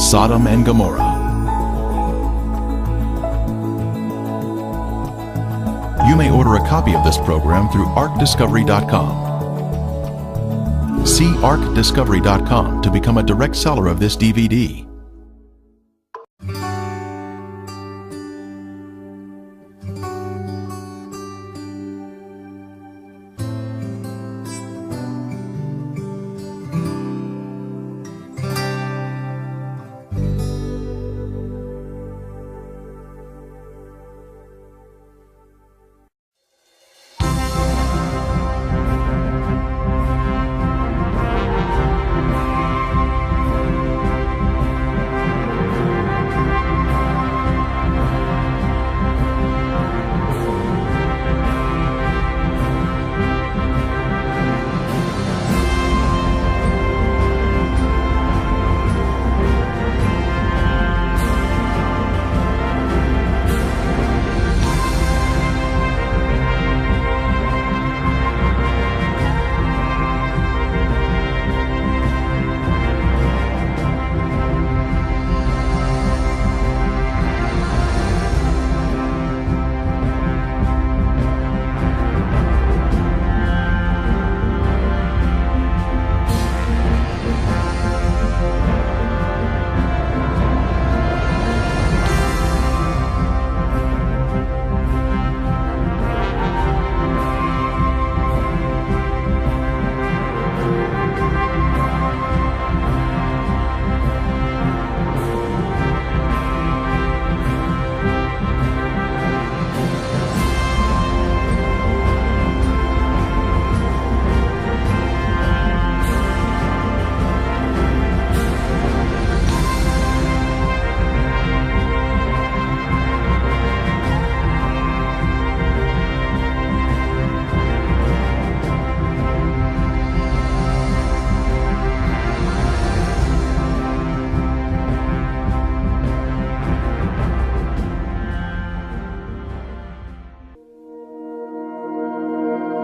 Sodom and Gomorrah. You may order a copy of this program through arcdiscovery.com. See arcdiscovery.com to become a direct seller of this DVD.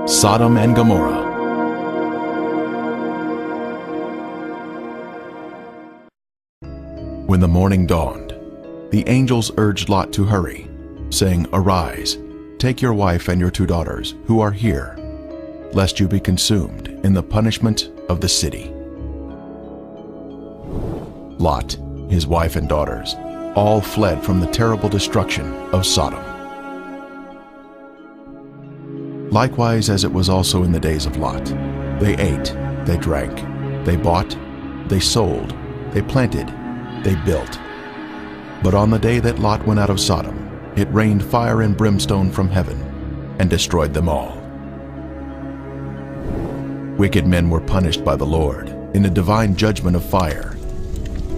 Sodom and Gomorrah. When the morning dawned, the angels urged Lot to hurry, saying, "Arise, take your wife and your 2 daughters, who are here, lest you be consumed in the punishment of the city." Lot, his wife and daughters, all fled from the terrible destruction of Sodom. Likewise as it was also in the days of Lot, they ate, they drank, they bought, they sold, they planted, they built. But on the day that Lot went out of Sodom, it rained fire and brimstone from heaven, and destroyed them all. Wicked men were punished by the Lord in a divine judgment of fire.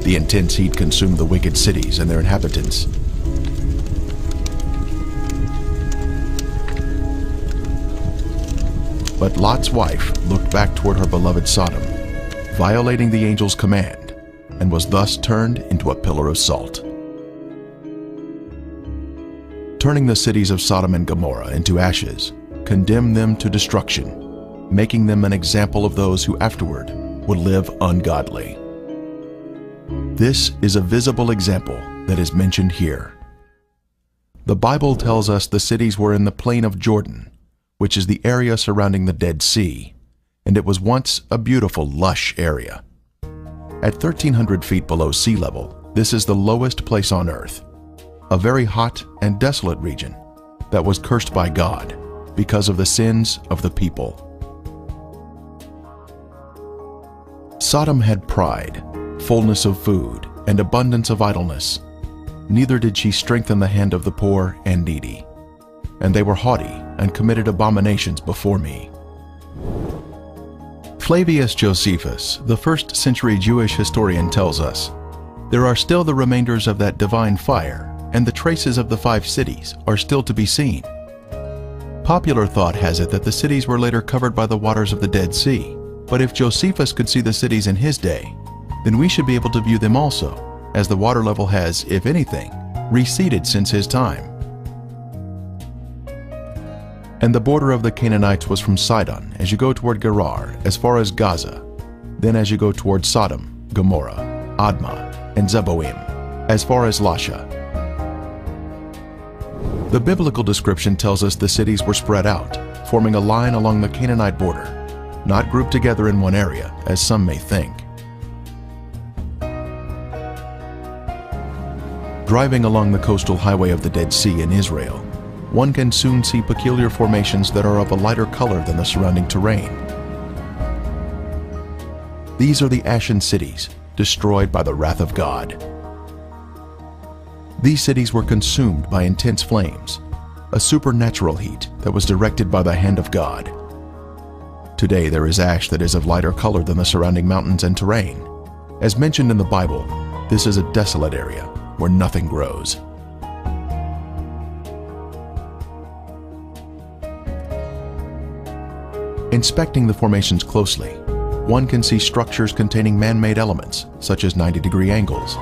The intense heat consumed the wicked cities and their inhabitants. But Lot's wife looked back toward her beloved Sodom, violating the angel's command, and was thus turned into a pillar of salt. Turning the cities of Sodom and Gomorrah into ashes, condemned them to destruction, making them an example of those who afterward would live ungodly. This is a visible example that is mentioned here. The Bible tells us the cities were in the plain of Jordan, which is the area surrounding the Dead Sea, and it was once a beautiful, lush area. At 1,300 feet below sea level, this is the lowest place on earth, a very hot and desolate region that was cursed by God because of the sins of the people. Sodom had pride, fullness of food, and abundance of idleness. Neither did she strengthen the hand of the poor and needy. And they were haughty and committed abominations before me. Flavius Josephus, the 1st century Jewish historian, tells us, "There are still the remainders of that divine fire, and the traces of the 5 cities are still to be seen." Popular thought has it that the cities were later covered by the waters of the Dead Sea, but if Josephus could see the cities in his day, then we should be able to view them also, as the water level has, if anything, receded since his time. And the border of the Canaanites was from Sidon as you go toward Gerar as far as Gaza, then as you go toward Sodom, Gomorrah, Admah, and Zeboim, as far as Lasha. The biblical description tells us the cities were spread out, forming a line along the Canaanite border, not grouped together in one area, as some may think. Driving along the coastal highway of the Dead Sea in Israel, one can soon see peculiar formations that are of a lighter color than the surrounding terrain. These are the Ashen cities, destroyed by the wrath of God. These cities were consumed by intense flames, a supernatural heat that was directed by the hand of God. Today there is ash that is of lighter color than the surrounding mountains and terrain. As mentioned in the Bible, this is a desolate area where nothing grows. Inspecting the formations closely, one can see structures containing man-made elements, such as 90-degree angles.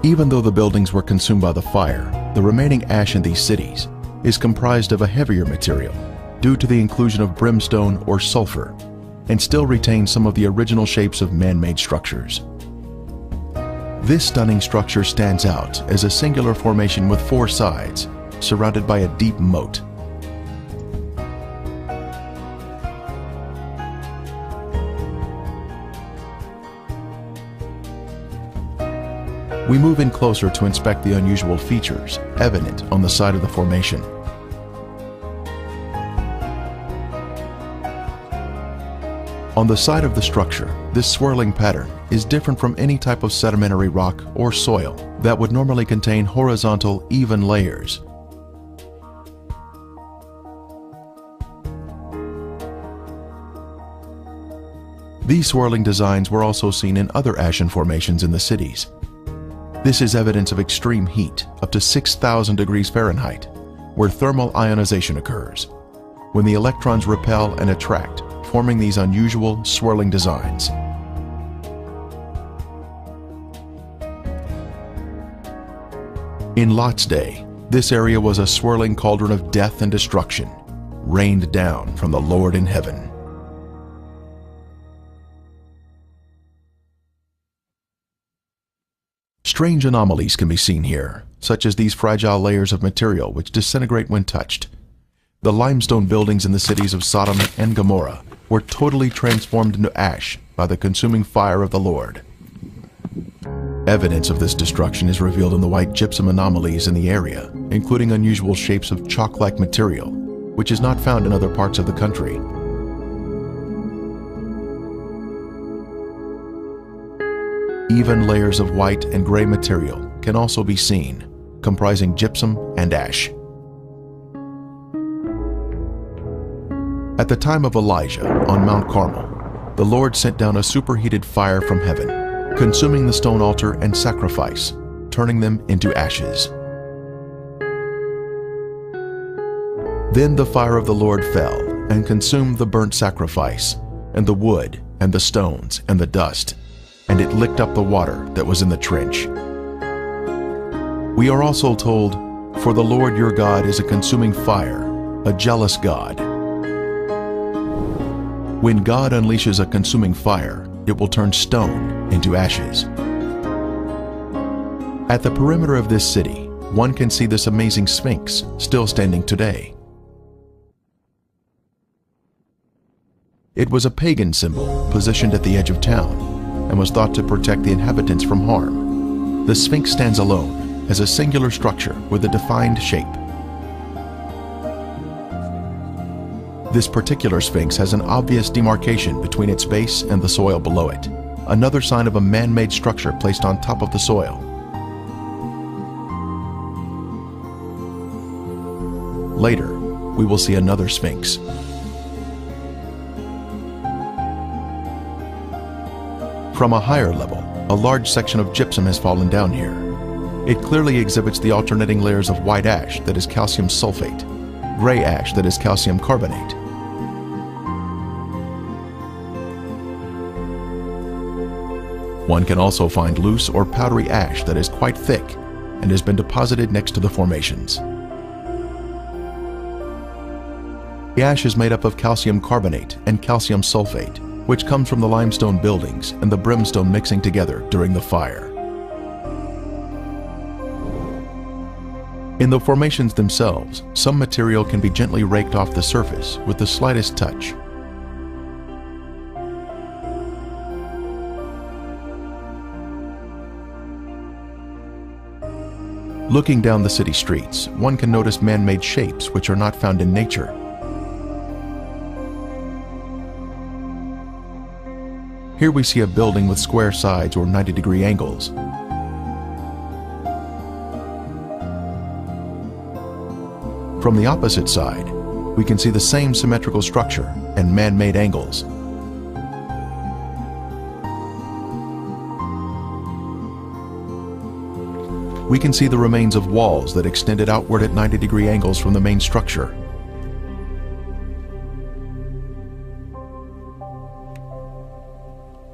Even though the buildings were consumed by the fire, the remaining ash in these cities is comprised of a heavier material due to the inclusion of brimstone or sulfur, and still retains some of the original shapes of man-made structures. This stunning structure stands out as a singular formation with 4 sides, surrounded by a deep moat. We move in closer to inspect the unusual features evident on the side of the formation. On the side of the structure, this swirling pattern is different from any type of sedimentary rock or soil that would normally contain horizontal, even layers. These swirling designs were also seen in other ashen formations in the cities. This is evidence of extreme heat, up to 6,000 degrees Fahrenheit, where thermal ionization occurs, when the electrons repel and attract, forming these unusual swirling designs. In Lot's day, this area was a swirling cauldron of death and destruction, rained down from the Lord in heaven. Strange anomalies can be seen here, such as these fragile layers of material which disintegrate when touched. The limestone buildings in the cities of Sodom and Gomorrah were totally transformed into ash by the consuming fire of the Lord. Evidence of this destruction is revealed in the white gypsum anomalies in the area, including unusual shapes of chalk-like material, which is not found in other parts of the country. Even layers of white and gray material can also be seen, comprising gypsum and ash. At the time of Elijah on Mount Carmel, the Lord sent down a superheated fire from heaven, consuming the stone altar and sacrifice, turning them into ashes. Then the fire of the Lord fell and consumed the burnt sacrifice, and the wood, and the stones, and the dust, and it licked up the water that was in the trench. We are also told, "For the Lord your God is a consuming fire, a jealous God." When God unleashes a consuming fire, it will turn stone into ashes. At the perimeter of this city, one can see this amazing Sphinx still standing today. It was a pagan symbol positioned at the edge of town, and was thought to protect the inhabitants from harm. The Sphinx stands alone as a singular structure with a defined shape. This particular Sphinx has an obvious demarcation between its base and the soil below it, another sign of a man-made structure placed on top of the soil. Later, we will see another Sphinx. From a higher level, a large section of gypsum has fallen down here. It clearly exhibits the alternating layers of white ash that is calcium sulfate, gray ash that is calcium carbonate. One can also find loose or powdery ash that is quite thick and has been deposited next to the formations. The ash is made up of calcium carbonate and calcium sulfate, which comes from the limestone buildings and the brimstone mixing together during the fire. In the formations themselves, some material can be gently raked off the surface with the slightest touch. Looking down the city streets, one can notice man-made shapes which are not found in nature. Here we see a building with square sides or 90-degree angles. From the opposite side, we can see the same symmetrical structure and man-made angles. We can see the remains of walls that extended outward at 90-degree angles from the main structure.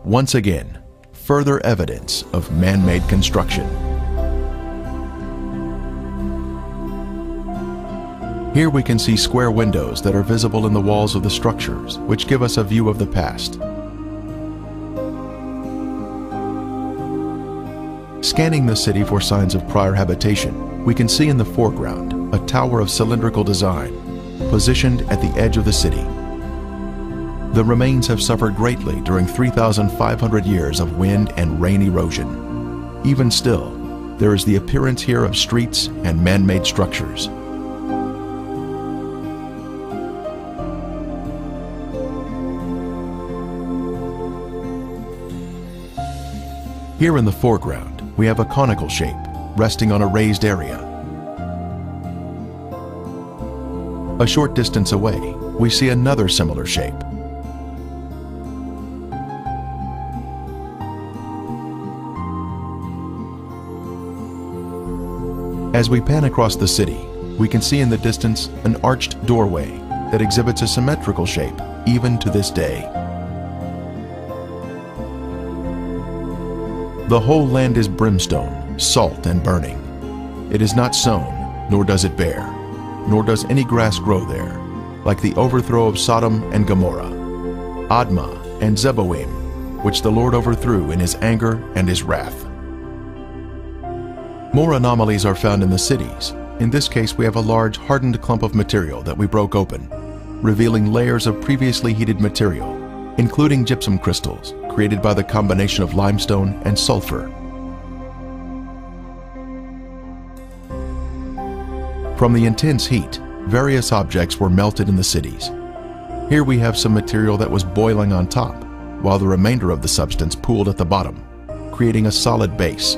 Once again, further evidence of man-made construction. Here we can see square windows that are visible in the walls of the structures, which give us a view of the past. Scanning the city for signs of prior habitation, we can see in the foreground a tower of cylindrical design, positioned at the edge of the city. The remains have suffered greatly during 3,500 years of wind and rain erosion. Even still, there is the appearance here of streets and man-made structures. Here in the foreground, we have a conical shape resting on a raised area. A short distance away, we see another similar shape. As we pan across the city, we can see in the distance an arched doorway that exhibits a symmetrical shape even to this day. The whole land is brimstone, salt and burning. It is not sown, nor does it bear, nor does any grass grow there, like the overthrow of Sodom and Gomorrah, Admah and Zeboim, which the Lord overthrew in his anger and his wrath. More anomalies are found in the cities. In this case, we have a large hardened clump of material that we broke open, revealing layers of previously heated material, including gypsum crystals, created by the combination of limestone and sulfur. From the intense heat, various objects were melted in the cities. Here we have some material that was boiling on top, while the remainder of the substance pooled at the bottom, creating a solid base.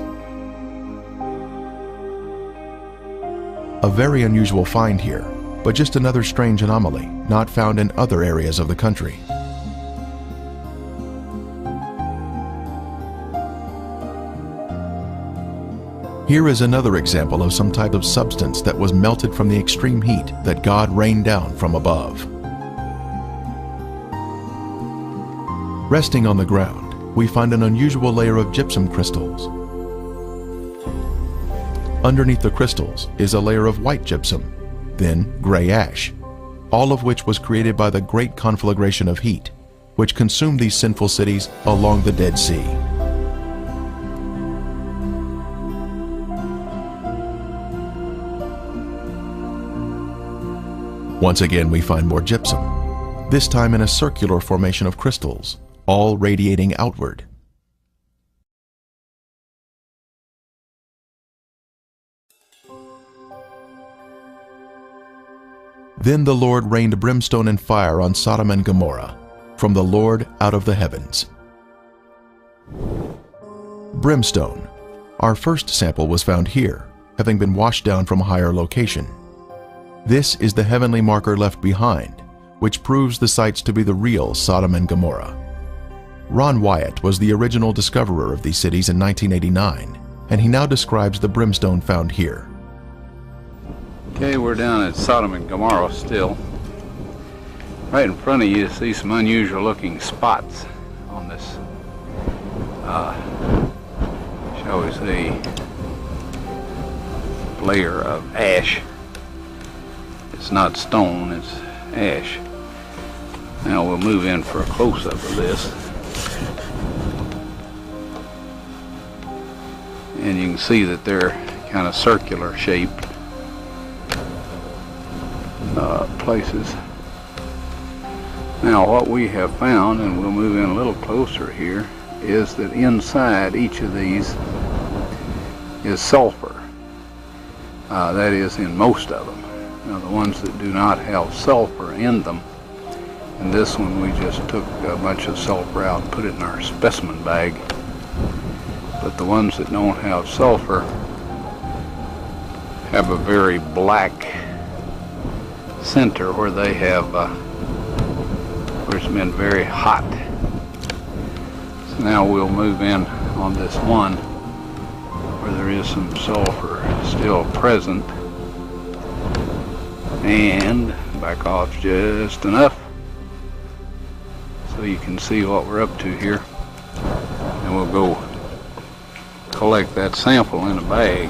A very unusual find here, but just another strange anomaly not found in other areas of the country. Here is another example of some type of substance that was melted from the extreme heat that God rained down from above. Resting on the ground, we find an unusual layer of gypsum crystals. Underneath the crystals is a layer of white gypsum, then gray ash, all of which was created by the great conflagration of heat, which consumed these sinful cities along the Dead Sea. Once again, we find more gypsum, this time in a circular formation of crystals, all radiating outward. Then the Lord rained brimstone and fire on Sodom and Gomorrah, from the Lord out of the heavens. Brimstone. Our first sample was found here, having been washed down from a higher location. This is the heavenly marker left behind, which proves the sites to be the real Sodom and Gomorrah. Ron Wyatt was the original discoverer of these cities in 1989, and he now describes the brimstone found here. Okay, we're down at Sodom and Gomorrah still. Right in front of you see some unusual looking spots on this, shall we say, layer of ash. It's not stone, it's ash. Now we'll move in for a close-up of this. And you can see that they're kind of circular shaped places. Now what we have found, and we'll move in a little closer here, is that inside each of these is sulfur. That is in most of them. Now the ones that do not have sulfur in them, and this one we just took a bunch of sulfur out and put it in our specimen bag. But the ones that don't have sulfur have a very black center where they have, where it's been very hot. So now we'll move in on this one where there is some sulfur still present, and back off just enough so you can see what we're up to here, and we'll go collect that sample in a bag.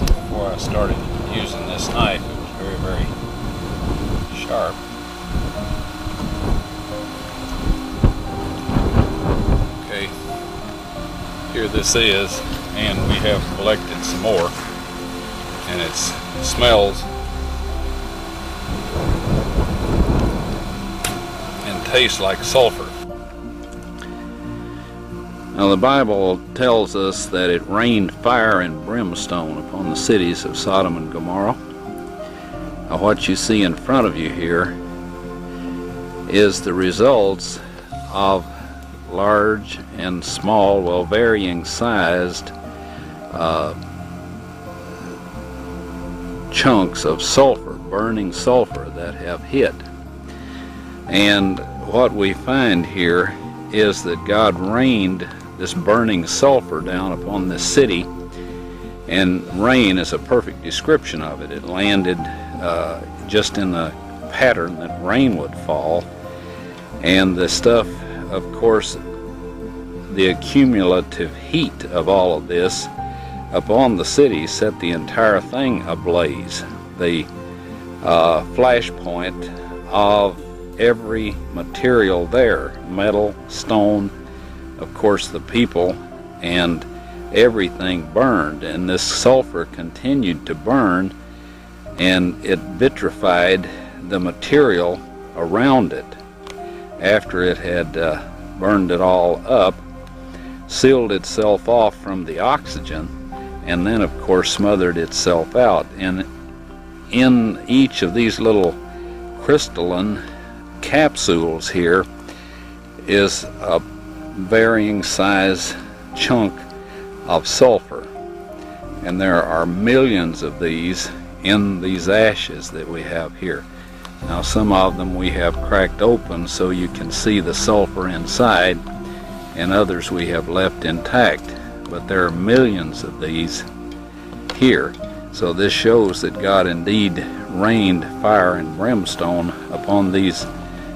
Before I started using this knife, it was very, very sharp. Okay, here this is, and we have collected some more, and it smells and tastes like sulfur. Now the Bible tells us that it rained fire and brimstone upon the cities of Sodom and Gomorrah. Now what you see in front of you here is the results of large and small, well, varying sized chunks of sulfur, burning sulfur that have hit. And what we find here is that God rained this burning sulfur down upon this city, and rain is a perfect description of it. It landed just in the pattern that rain would fall, and the stuff, of course, the accumulative heat of all of this upon the city set the entire thing ablaze. The flashpoint of every material there, metal, stone, of course the people, and everything burned, and this sulfur continued to burn, and it vitrified the material around it. After it had burned it all up, sealed itself off from the oxygen, and then of course smothered itself out. And in each of these little crystalline capsules here is a varying size chunk of sulfur, and there are millions of these in these ashes that we have here. Now some of them we have cracked open so you can see the sulfur inside, and others we have left intact, but there are millions of these here. So this shows that God indeed rained fire and brimstone upon these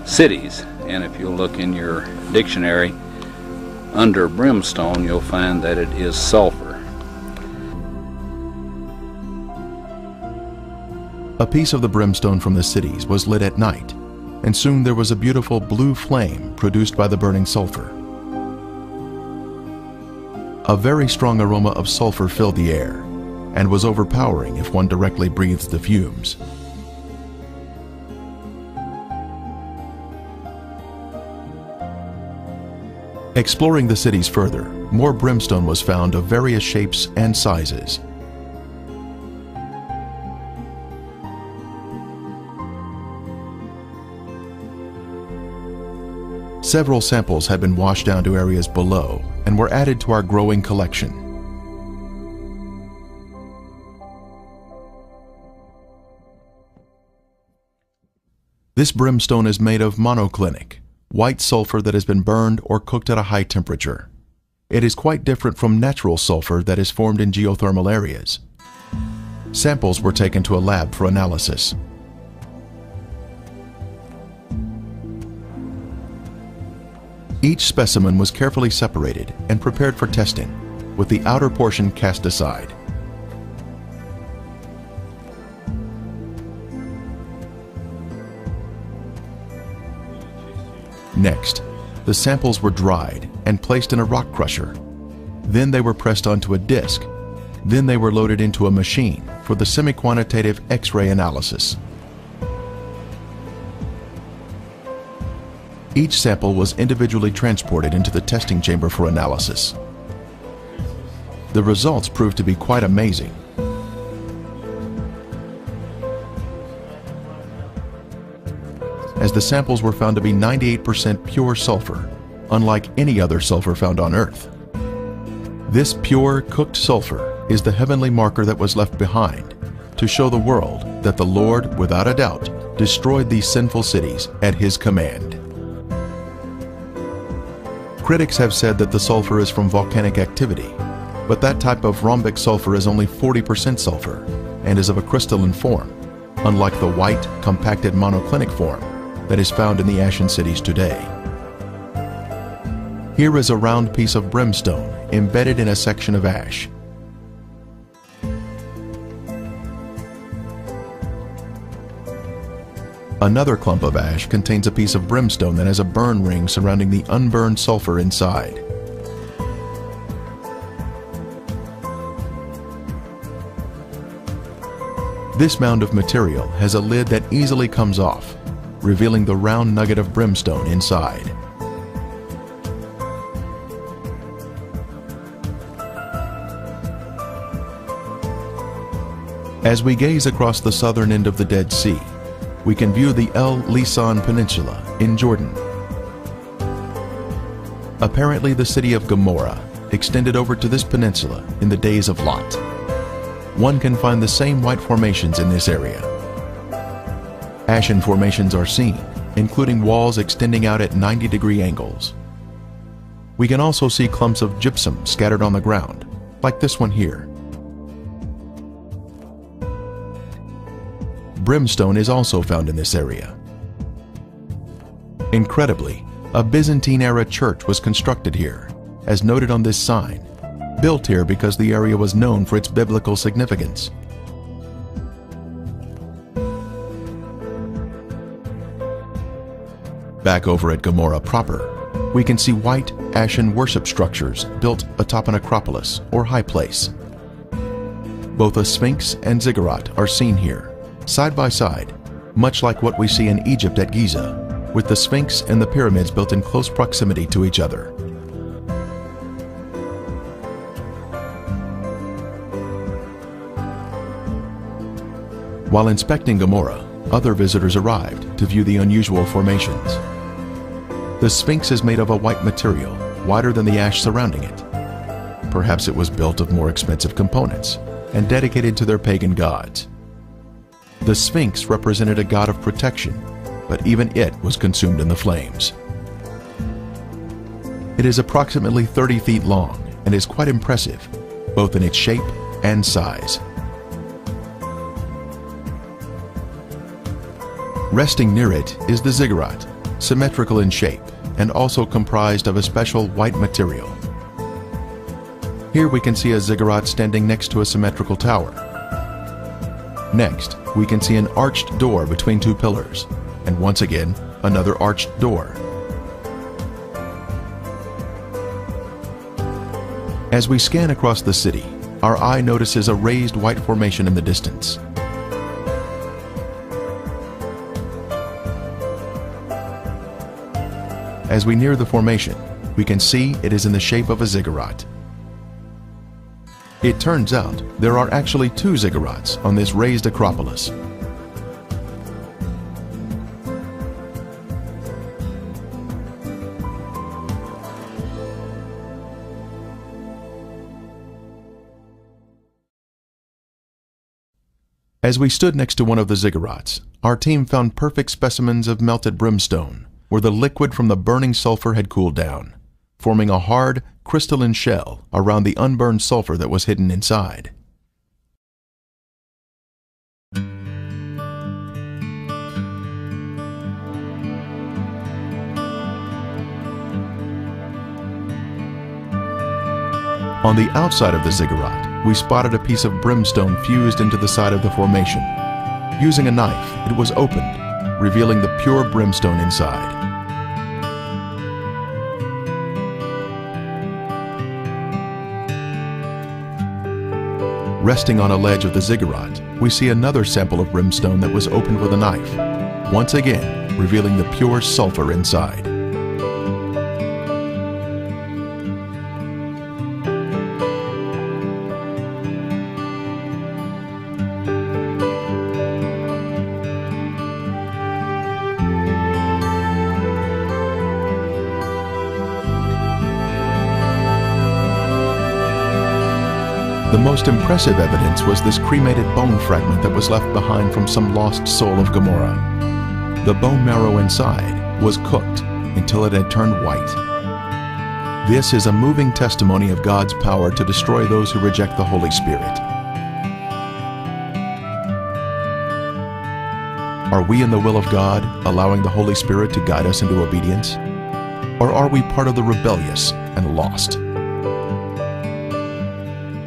cities. And if you look in your dictionary under brimstone, you'll find that it is sulfur. A piece of the brimstone from the cities was lit at night, and soon there was a beautiful blue flame produced by the burning sulfur. A very strong aroma of sulfur filled the air, and was overpowering if one directly breathed the fumes. Exploring the cities further, more brimstone was found of various shapes and sizes. Several samples had been washed down to areas below and were added to our growing collection. This brimstone is made of monoclinic, white sulfur that has been burned or cooked at a high temperature. It is quite different from natural sulfur that is formed in geothermal areas. Samples were taken to a lab for analysis. Each specimen was carefully separated and prepared for testing, with the outer portion cast aside. Next, the samples were dried and placed in a rock crusher. Then they were pressed onto a disc. Then they were loaded into a machine for the semi-quantitative X-ray analysis. Each sample was individually transported into the testing chamber for analysis. The results proved to be quite amazing. As the samples were found to be 98% pure sulfur, unlike any other sulfur found on Earth. This pure, cooked sulfur is the heavenly marker that was left behind to show the world that the Lord, without a doubt, destroyed these sinful cities at His command. Critics have said that the sulfur is from volcanic activity, but that type of rhombic sulfur is only 40% sulfur and is of a crystalline form, unlike the white, compacted monoclinic form that is found in the ashen cities today. Here is a round piece of brimstone embedded in a section of ash. Another clump of ash contains a piece of brimstone that has a burn ring surrounding the unburned sulfur inside. This mound of material has a lid that easily comes off, revealing the round nugget of brimstone inside. As we gaze across the southern end of the Dead Sea, we can view the El Lisan Peninsula in Jordan. Apparently, the city of Gomorrah extended over to this peninsula in the days of Lot. One can find the same white formations in this area. Ashen formations are seen, including walls extending out at 90-degree angles. We can also see clumps of gypsum scattered on the ground, like this one here. Brimstone is also found in this area. Incredibly, a Byzantine-era church was constructed here, as noted on this sign, built here because the area was known for its biblical significance. Back over at Gomorrah proper, we can see white, ashen worship structures built atop an acropolis or high place. Both a sphinx and ziggurat are seen here, side by side, much like what we see in Egypt at Giza, with the Sphinx and the pyramids built in close proximity to each other. While inspecting Gomorrah, other visitors arrived to view the unusual formations. The Sphinx is made of a white material, whiter than the ash surrounding it. Perhaps it was built of more expensive components and dedicated to their pagan gods. The Sphinx represented a god of protection, but even it was consumed in the flames. It is approximately 30 feet long and is quite impressive, both in its shape and size. Resting near it is the ziggurat, symmetrical in shape and also comprised of a special white material. Here we can see a ziggurat standing next to a symmetrical tower. Next, we can see an arched door between two pillars, and once again, another arched door. As we scan across the city, our eye notices a raised white formation in the distance. As we near the formation, we can see it is in the shape of a ziggurat. It turns out there are actually two ziggurats on this raised acropolis. As we stood next to one of the ziggurats, our team found perfect specimens of melted brimstone, where the liquid from the burning sulfur had cooled down, forming a hard, crystalline shell around the unburned sulfur that was hidden inside. On the outside of the ziggurat, we spotted a piece of brimstone fused into the side of the formation. Using a knife, it was opened, revealing the pure brimstone inside. Resting on a ledge of the ziggurat, we see another sample of brimstone that was opened with a knife, once again revealing the pure sulfur inside. The most impressive evidence was this cremated bone fragment that was left behind from some lost soul of Gomorrah. The bone marrow inside was cooked until it had turned white. This is a moving testimony of God's power to destroy those who reject the Holy Spirit. Are we in the will of God, allowing the Holy Spirit to guide us into obedience? Or are we part of the rebellious and lost?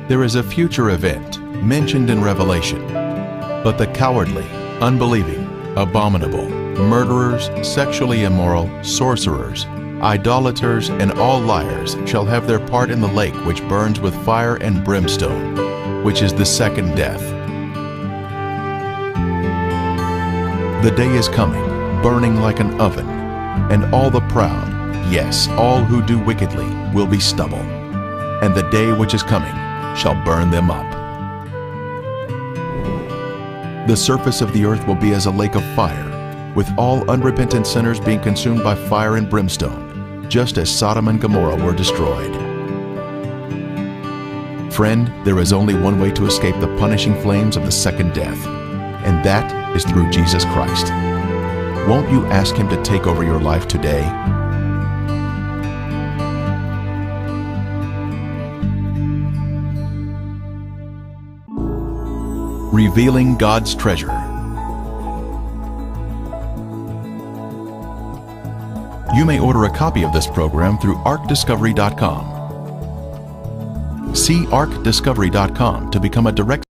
There is a future event mentioned in Revelation, but the cowardly, unbelieving, abominable, murderers, sexually immoral, sorcerers, idolaters, and all liars shall have their part in the lake which burns with fire and brimstone, which is the second death. The day is coming, burning like an oven, and all the proud, yes, all who do wickedly, will be stubble, and the day which is coming shall burn them up. The surface of the earth will be as a lake of fire, with all unrepentant sinners being consumed by fire and brimstone, just as Sodom and Gomorrah were destroyed. Friend, there is only one way to escape the punishing flames of the second death, and that is through Jesus Christ. Won't you ask Him to take over your life today? Revealing God's treasure. You may order a copy of this program through arcdiscovery.com. See arcdiscovery.com to become a direct